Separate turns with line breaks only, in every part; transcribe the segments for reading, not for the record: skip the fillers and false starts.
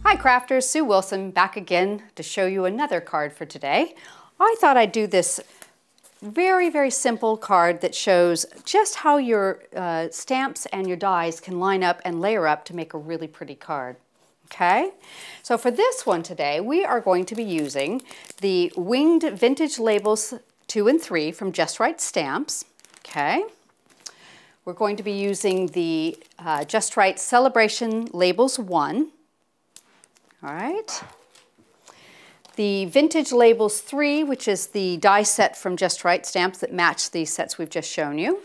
Hi crafters, Sue Wilson back again to show you another card for today. I thought I'd do this very simple card that shows just how your stamps and your dies can line up and layer up to make a really pretty card. Okay, so for this one today we are going to be using the Winged Vintage Labels 2 and 3 from Just Right Stamps. Okay, we're going to be using the Just Right Celebration Labels 1. All right. The Vintage Labels 3, which is the die set from Just Right Stamps that match the sets we've just shown you.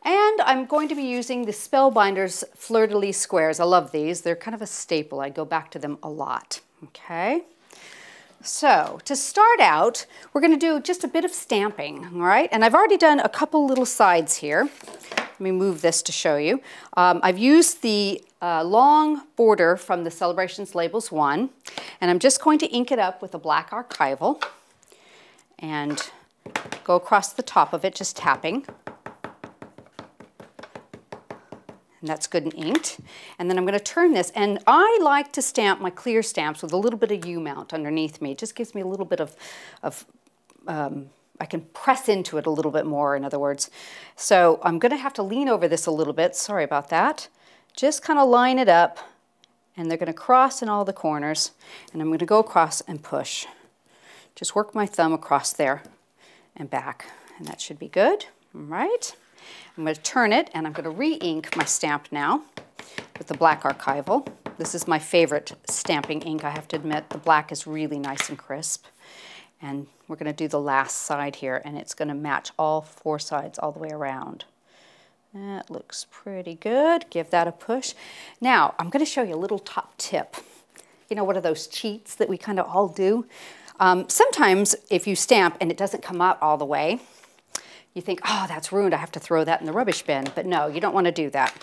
And I'm going to be using the Spellbinders Fleur-de-Lis squares. I love these. They're kind of a staple. I go back to them a lot. Okay. So to start out, we're going to do just a bit of stamping, all right? And I've already done a couple little sides here. Let me move this to show you. I've used the long border from the Celebrations Labels 1, and I'm just going to ink it up with a black archival and go across the top of it, just tapping. And that's good and inked. And then I'm going to turn this, and I like to stamp my clear stamps with a little bit of U-mount underneath me. It just gives me a little bit of I can press into it a little bit more, in other words. So I'm going to have to lean over this a little bit. Sorry about that. Just kind of line it up, and they're going to cross in all the corners, and I'm going to go across and push. Just work my thumb across there and back, and that should be good. All right. I'm going to turn it, and I'm going to re-ink my stamp now with the black archival. This is my favorite stamping ink, I have to admit. The black is really nice and crisp. And we're going to do the last side here, and it's going to match all four sides all the way around. That looks pretty good. Give that a push. Now, I'm going to show you a little top tip. You know, one of those cheats that we kind of all do? Sometimes if you stamp and it doesn't come out all the way, you think, oh, that's ruined, I have to throw that in the rubbish bin. But no, you don't want to do that.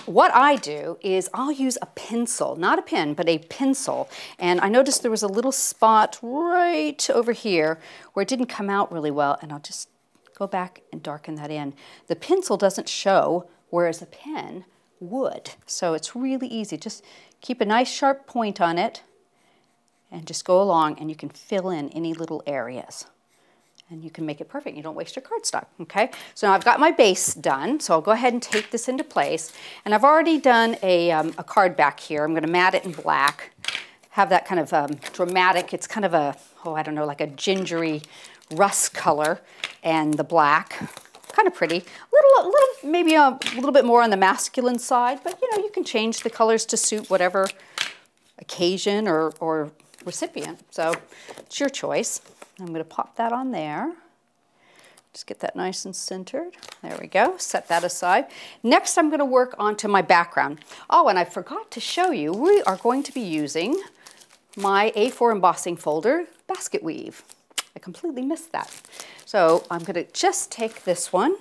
What I do is I'll use a pencil, not a pen, but a pencil. And I noticed there was a little spot right over here where it didn't come out really well, and I'll just go back and darken that in. The pencil doesn't show, whereas a pen would. So it's really easy. Just keep a nice sharp point on it and just go along, and you can fill in any little areas. And you can make it perfect. You don't waste your cardstock, okay? So now I've got my base done, so I'll go ahead and tape this into place. And I've already done a card back here. I'm gonna mat it in black, have that kind of dramatic, it's kind of a, oh, I don't know, like a gingery rust color, and the black, kind of pretty. Maybe a little bit more on the masculine side, but you know, you can change the colors to suit whatever occasion or recipient. So it's your choice. I'm going to pop that on there. Just get that nice and centered. There we go. Set that aside. Next, I'm going to work onto my background. Oh, and I forgot to show you, we are going to be using my A4 embossing folder basket weave. I completely missed that. So I'm going to just take this one,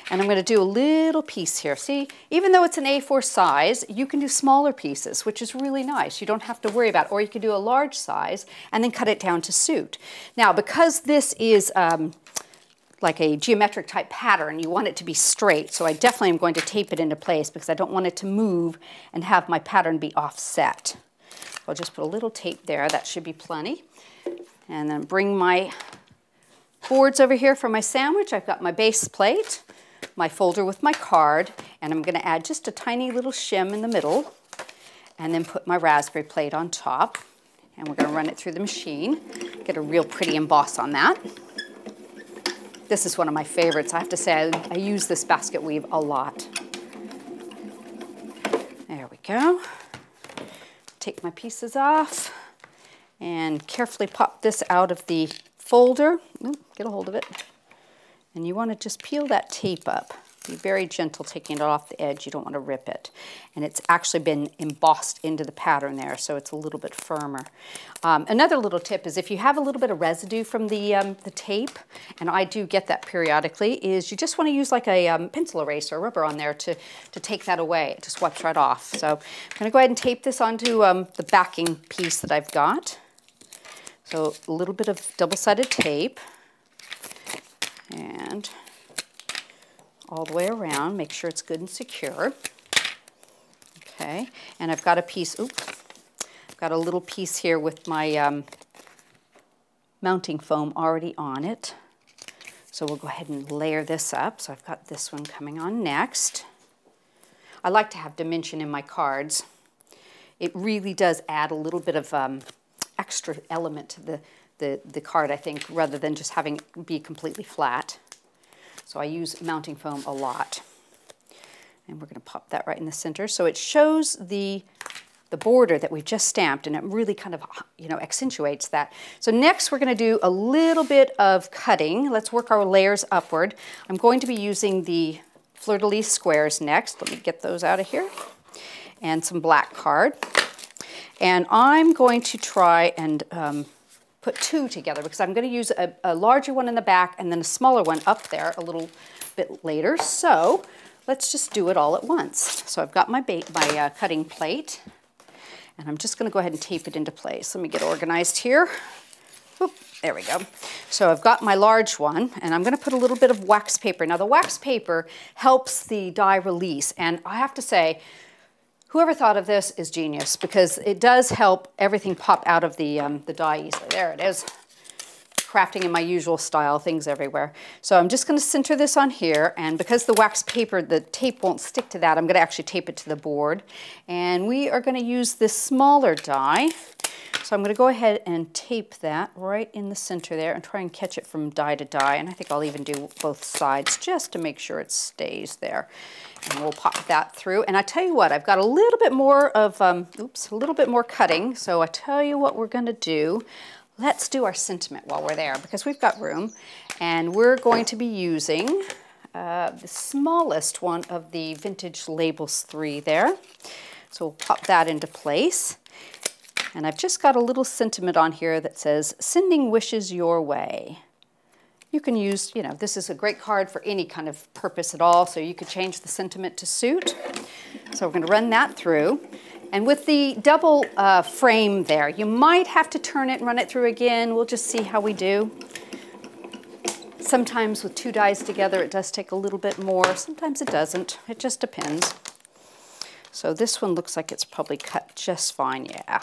and I'm going to do a little piece here. See, even though it's an A4 size, you can do smaller pieces, which is really nice. You don't have to worry about it. Or you could do a large size and then cut it down to suit. Now, because this is like a geometric type pattern, you want it to be straight. So I definitely am going to tape it into place because I don't want it to move and have my pattern be offset. I'll just put a little tape there. That should be plenty. And then bring my boards over here for my sandwich. I've got my base plate, my folder with my card, and I'm going to add just a tiny little shim in the middle, and then put my raspberry plate on top. And we're going to run it through the machine, get a real pretty emboss on that. This is one of my favorites. I have to say I use this basket weave a lot. There we go. Take my pieces off and carefully pop this out of the folder. Ooh, get a hold of it. And you want to just peel that tape up. Be very gentle taking it off the edge. You don't want to rip it. And it's actually been embossed into the pattern there, so it's a little bit firmer. Another little tip is if you have a little bit of residue from the tape, and I do get that periodically, is you just want to use like a pencil eraser or rubber on there to take that away. It just wipes right off. So I'm going to go ahead and tape this onto the backing piece that I've got. So a little bit of double-sided tape, and all the way around, make sure it's good and secure. Okay, and I've got a piece, oops, got a little piece here with my mounting foam already on it. So we'll go ahead and layer this up. So I've got this one coming on next. I like to have dimension in my cards. It really does add a little bit of extra element to the card, I think, rather than just having it be completely flat. So I use mounting foam a lot. And we're going to pop that right in the center. So it shows the border that we've just stamped, and it really kind of, you know, accentuates that. So next we're going to do a little bit of cutting. Let's work our layers upward. I'm going to be using the fleur-de-lis squares next. Let me get those out of here. And some black card. And I'm going to try and put two together because I'm going to use a larger one in the back and then a smaller one up there a little bit later. So let's just do it all at once. So I've got my cutting plate, and I'm just going to go ahead and tape it into place. Let me get organized here. Oop, there we go. So I've got my large one, and I'm going to put a little bit of wax paper. Now the wax paper helps the die release, and I have to say, whoever thought of this is genius because it does help everything pop out of the die easily. There it is. Crafting in my usual style, things everywhere. So I'm just going to center this on here, and because the wax paper, the tape won't stick to that, I'm going to actually tape it to the board. And we are going to use this smaller die. So I'm going to go ahead and tape that right in the center there and try and catch it from die to die. And I think I'll even do both sides just to make sure it stays there. And we'll pop that through. And I tell you what, I've got a little bit more of, a little bit more cutting. So I tell you what we're going to do. Let's do our sentiment while we're there because we've got room. And we're going to be using the smallest one of the Vintage Labels 3 there. So we'll pop that into place. And I've just got a little sentiment on here that says, sending wishes your way. You can use, you know, this is a great card for any kind of purpose at all, so you could change the sentiment to suit. So we're going to run that through. And with the double frame there, you might have to turn it and run it through again. We'll just see how we do. Sometimes with two dies together, it does take a little bit more. Sometimes it doesn't. It just depends. So this one looks like it's probably cut just fine, yeah.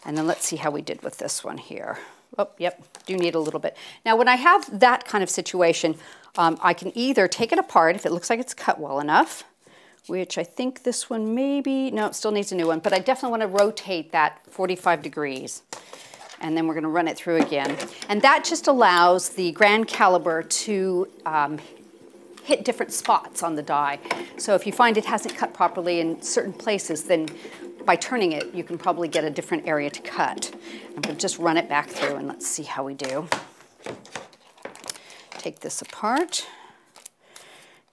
And then let's see how we did with this one here. Oh, yep, do need a little bit. Now when I have that kind of situation, I can either take it apart if it looks like it's cut well enough, which I think this one maybe, no, it still needs a new one, but I definitely want to rotate that 45 degrees. And then we're going to run it through again. And that just allows the grand caliber to hit different spots on the die. So if you find it hasn't cut properly in certain places, then by turning it, you can probably get a different area to cut. I'm going to just run it back through and let's see how we do. Take this apart.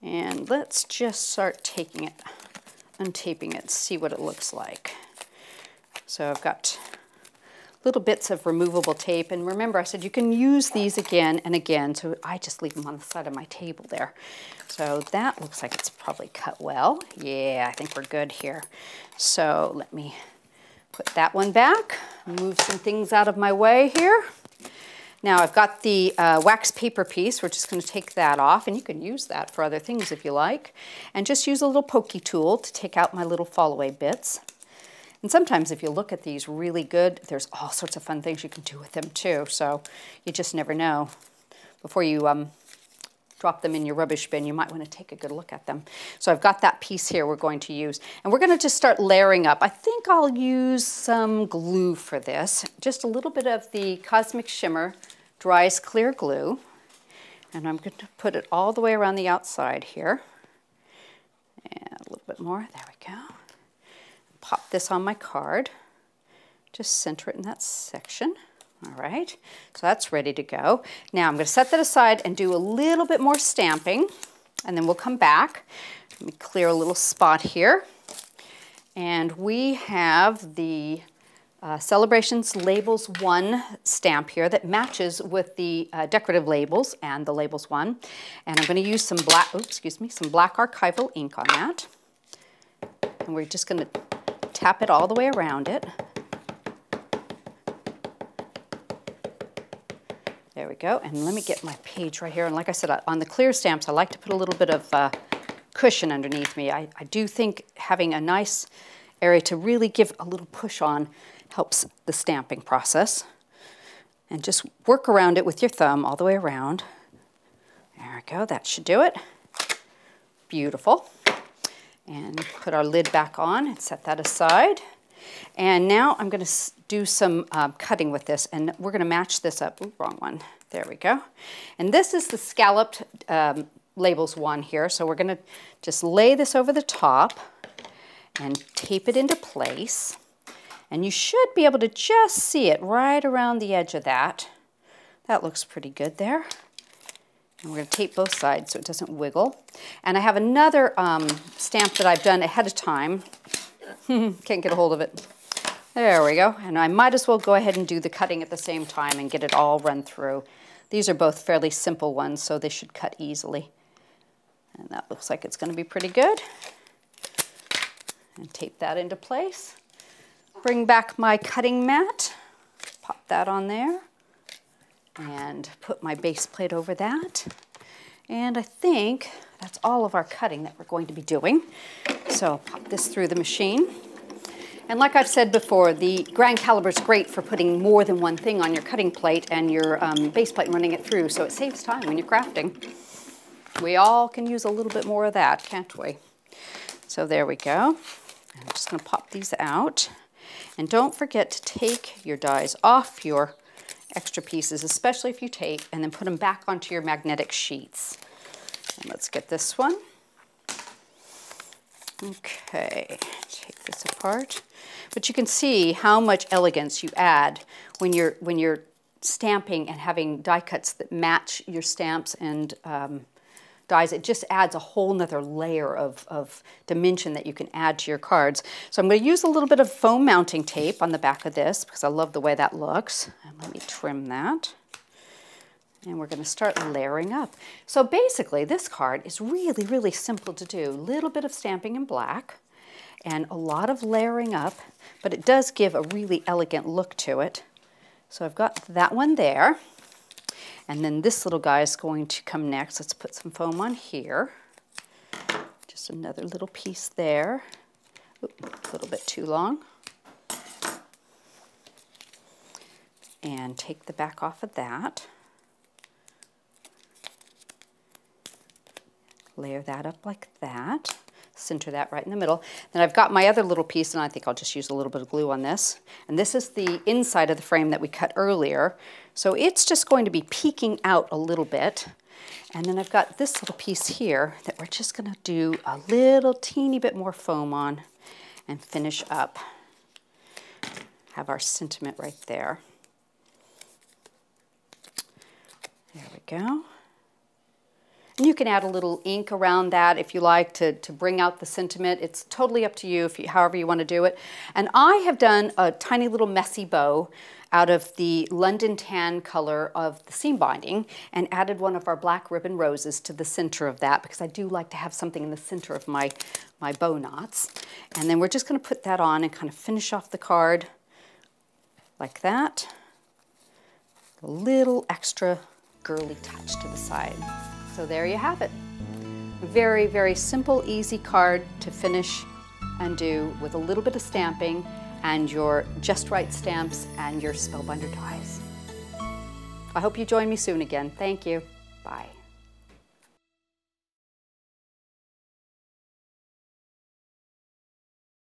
And let's just start taking it, untaping it, see what it looks like. So I've got little bits of removable tape. And remember, I said you can use these again and again. So I just leave them on the side of my table there. So that looks like it's probably cut well. Yeah, I think we're good here. So let me put that one back, move some things out of my way here. Now I've got the wax paper piece. We're just going to take that off, and you can use that for other things if you like. And just use a little pokey tool to take out my little fall-away bits. And sometimes if you look at these really good, there's all sorts of fun things you can do with them too. So you just never know. Before you drop them in your rubbish bin, you might want to take a good look at them. So I've got that piece here we're going to use. And we're going to just start layering up. I think I'll use some glue for this. Just a little bit of the Cosmic Shimmer Dry's Clear Glue. And I'm going to put it all the way around the outside here. And a little bit more. There we go. Pop this on my card. Just center it in that section. All right, so that's ready to go. Now I'm going to set that aside and do a little bit more stamping, and then we'll come back. Let me clear a little spot here. And we have the Celebrations Labels 1 stamp here that matches with the decorative labels and the Labels 1. And I'm going to use some black, some black archival ink on that. And we're just going to tap it all the way around it. There we go, and let me get my page right here. And like I said, on the clear stamps, I like to put a little bit of cushion underneath me. I do think having a nice area to really give a little push on helps the stamping process. And just work around it with your thumb all the way around. There we go, that should do it. Beautiful. And put our lid back on and set that aside. And now I'm going to do some cutting with this, and we're going to match this up. Ooh, wrong one. There we go. And this is the scalloped labels one here. So we're going to just lay this over the top and tape it into place. And you should be able to just see it right around the edge of that. That looks pretty good there. And we're going to tape both sides so it doesn't wiggle. And I have another stamp that I've done ahead of time. Can't get a hold of it. There we go. And I might as well go ahead and do the cutting at the same time and get it all run through. These are both fairly simple ones, so they should cut easily. And that looks like it's going to be pretty good. And tape that into place. Bring back my cutting mat. Pop that on there. And put my base plate over that. And I think that's all of our cutting that we're going to be doing. So pop this through the machine. And like I've said before, the grand caliber is great for putting more than one thing on your cutting plate and your base plate and running it through, so it saves time when you're crafting. We all can use a little bit more of that, can't we? So there we go. I'm just going to pop these out. And don't forget to take your dies off your extra pieces, especially if you tape, and then put them back onto your magnetic sheets. And let's get this one. Okay, take this apart. But you can see how much elegance you add when you're stamping and having die cuts that match your stamps and dies. It just adds a whole nother layer of dimension that you can add to your cards. So I'm going to use a little bit of foam mounting tape on the back of this because I love the way that looks. And let me trim that. And we're going to start layering up. So basically this card is really, really simple to do. A little bit of stamping in black and a lot of layering up, but it does give a really elegant look to it. So I've got that one there. And then this little guy is going to come next. Let's put some foam on here. Just another little piece there. Oop, a little bit too long. And take the back off of that. Layer that up like that. Center that right in the middle. Then I've got my other little piece, and I think I'll just use a little bit of glue on this. And this is the inside of the frame that we cut earlier. So it's just going to be peeking out a little bit. And then I've got this little piece here that we're just going to do a little teeny bit more foam on and finish up. Have our sentiment right there. There we go. And you can add a little ink around that if you like to bring out the sentiment. It's totally up to you, however you want to do it. And I have done a tiny little messy bow out of the London tan color of the seam binding and added one of our black ribbon roses to the center of that because I do like to have something in the center of my bow knots. And then we're just going to put that on and kind of finish off the card like that. A little extra girly touch to the side. So there you have it. Very, very simple, easy card to finish and do with a little bit of stamping and your just right stamps and your Spellbinder dies. I hope you join me soon again. Thank you. Bye.